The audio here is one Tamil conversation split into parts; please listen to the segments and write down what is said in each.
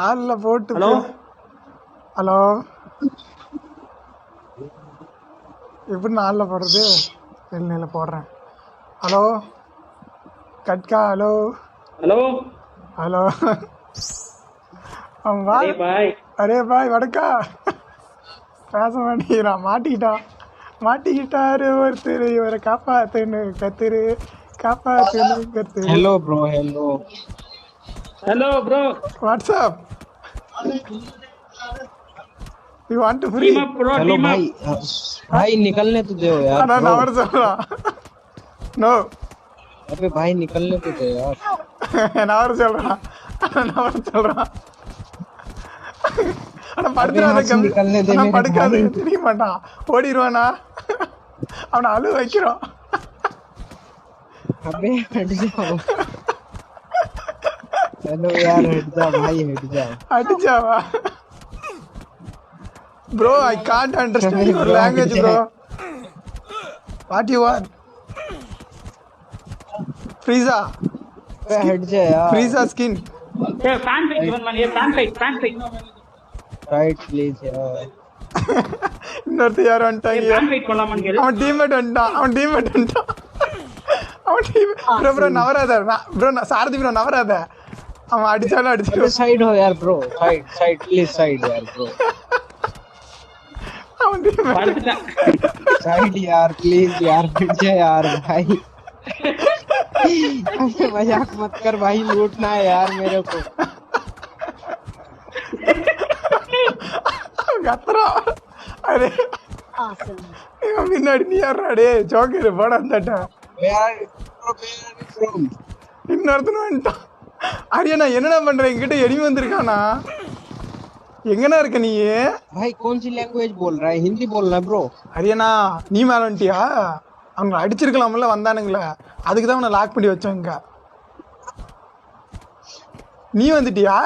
ஆள்ல போட்டு ஹலோ ஹலோ எப்படி ஆள்ல போடுறது? நெல்ல போடுறேன். Hello gatka. Hello hello hello அவன் அரே பாய் அரே பாய் வடக்கா பேச மாட்டேங்கிறான். மாட்டிக்கிட்டாரு ஒருத்தர். இவரை காப்பாத்துன்னு கத்துரு, காப்பாத்துன்னு கத்துரு. Hello bro, hello. Hello bro WhatsApp you want to free? Team up bro Hello team भाई அப் भाई निकलने तो दो यार நான் bro. நவர் சொல்றான். நோ अबे भाई निकलने तो दो यार. நவர் சொல்றான். ஆனா अबे படுத்துறாத यहाँ से கம்மி. निकलने दे ஆனா मेरे படுக்காத भाई. தெரிய மாட்டான். ஓடிடுவானா? அவனை அழு வைக்கிறோம். अबे हट जाओ. हेलो यार हट जाओ भाई हट जाओ. அடிச்சாவா? ப்ரோ ஐ காண்ட் அண்டர்ஸ்டாண்ட் अबे யுவர் bro हट லாங்குவேஜ் ப்ரோ. जाओ. What you want? ஃப்ரீசா अबे हट जाओ यार. Freeza skin. A fan fight இவன் man, a fan fight Right please यार. இன்னொருத்த யாரும் ஏ வந்துட்டாங்க. ஃபேன் ஃபைட் கொள்ளாமான்னு கேளு. அவன் டீம்மேட் வந்துட்டான். அவன் டீம் ப்ரோ நவராத ப்ரோ. சாரதி ப்ரோ நவராத. அவன் அடிச்சாலும் अबे அடிச்சிடும். साइड हो यार bro. Side please side यार bro. அவன் டீம்மேட் படுத்துட்டான். Side यार please यार हट जा यार भाई. अबे मजाक मत कर भाई लूटना है यार मेरे को. கத்துறான். அரே இவன் பின்னாடி நீ யாரா? டே ஜோக்கர் போட வந்துட்ட. यार bro where are you from? இன்னொருத்தனும் வந்துட்டான். அரியண்ணா என்னடா பண்ற? என்கிட்ட எடிமி வந்திருக்கானா? எங்கண்ணா இருக்க நீ? भाई कौन सी लैंग्वेज बोल रहा है? हिंदी बोलना ब्रो. அரியண்ணா நீ மேல வந்துட்டியா? அவங்க அடிச்சிருக்கலாம்ல வந்தானுங்களே. அதுக்கு தான் அவனை லாக் பண்ணி வச்சோங்க. நீ வந்துட்டியா?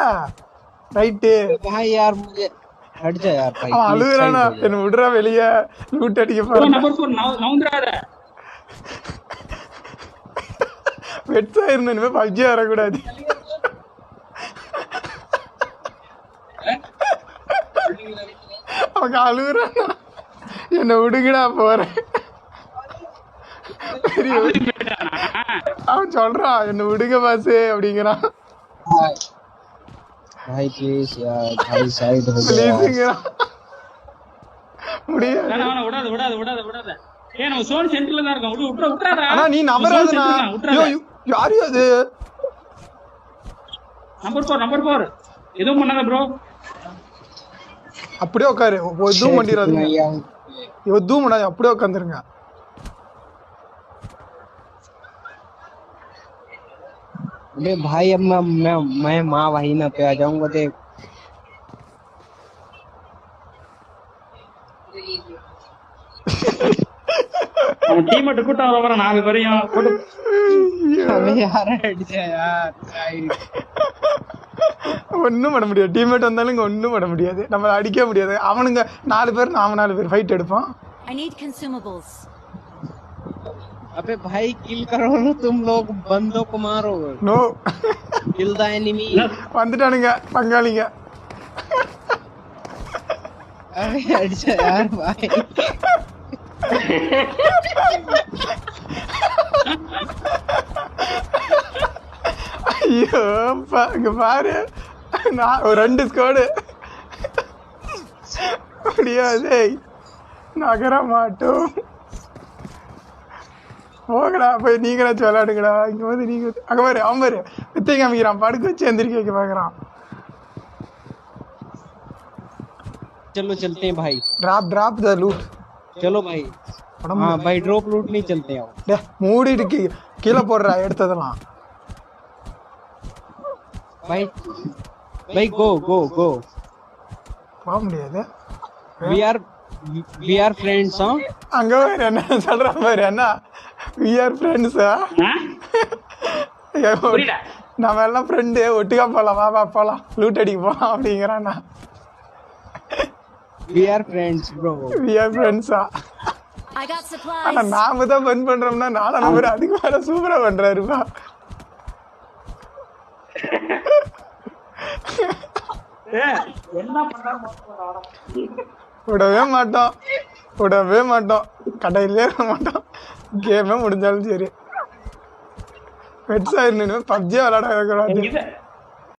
ரைட்டு. भाई यार मुझे हट जा यार भाई. அவன் please அழுகுறானா? side हो என்ன விடுறா வெளியே. லூட் அடிக்க ப்ரோ போறான். நம்பர் 4 நவுந்துறாத. வெட்ஸா இருந்த இனிமே பப்ஜி வரக்கூடாது. அவன் அழுகுறானா? என்ன விடுங்கடா போறேன். பெரிய அவன் சொல்றான் என்ன விடுங்க பாசு அப்படிங்கிறான். भाई. भाई प्लीज यार भाई साइड हो जा यार. ப்ளீஸுங்கிறான். முடியாது. வேணா விடாத. ஏ நம்ம சோன் சென்டர்ல தான் இருக்கோம். விட்டுறாதடா. ஆனா நீ நம்பராதுண்ணா. விட்டுறாத. யாரு அது? நம்பர் 4 எதுவும் பண்ணாத ப்ரோ. அப்படியே உட்காரு. எதுவும் பண்ணிடாதீங்க. भैया எதுவும் பண்ணாது. அப்படியே உட்காந்துருங்க. अबे भाई अब मैं माँ वाहिना पे आ जाऊंगा देख. அவன் டீம்மேட் கூட்டம் வர 4 பேரையும் போட்டு अबे यार हट जा यार साइड. ஒன்றும் பண்ண முடியாது. டீம்மேட் வந்தாலும் இங்கே ஒன்றும் பண்ண முடியாது. நம்ம அடிக்க முடியாது. அவனுங்க 4 பேர் நாம 4 பேர் ஃபைட் எடுப்போம். I need consumables. अबे भाई किल करो ना तुम लोग बंदों को मारो. No kill the enemy. வந்துட்டானுங்க பங்காளிங்க. अबे हट जा यार भाई. ஐயோ இங்க பாரு. நான் ஒரு 2 ஸ்குவாடு முடியாது. நகர மாட்டோம். போகடா போய் நீங்களாச்சும் விளையாடுங்கடா. இங்கே வந்து நீங்கள் அங்கே பாரு. அவன் பாரு வித்தை காமிக்கிறான். படுக்க வச்சு எந்திரிக்க வைக்க பார்க்குறான். चलो चलते हैं भाई. ட்ராப் த லூட். चलो भाई. हाँ भाई ड्रॉप लूट नहीं चलते हैं. டே மூடிட்டு கீழே போடுறா எடுத்ததெல்லாம். भाई भाई गो गो गो. போக முடியாது. we are friends huh? அங்கே பாரு என்ன சொல்கிறான் பாரு. என்ன வி ஆர் ஃப்ரெண்ட்ஸா? புரியல. நம்ம எல்லாம் ஃப்ரெண்டு ஒட்டுக்கா போகலாம். வா போகலாம் லூட் அடிக்க போகலாம் அப்படிங்கிறான்னா. we are friends bro. We are ஃப்ரெண்ட்ஸா? I got supplies. ஆனால் நாம தான் ஃபன் பண்ணுறோம்னா 4 நம்பர் அதுக்கு மேலே சூப்பராக பண்ணுறாருப்பா. என்ன பண்றாங்க விடவே மாட்டோம் கடையிலே இருக்க மாட்டோம் கேமே முடிஞ்சாலும் சரி பெட்ஸ் ஆயிருந்து பப்ஜியே விளையாட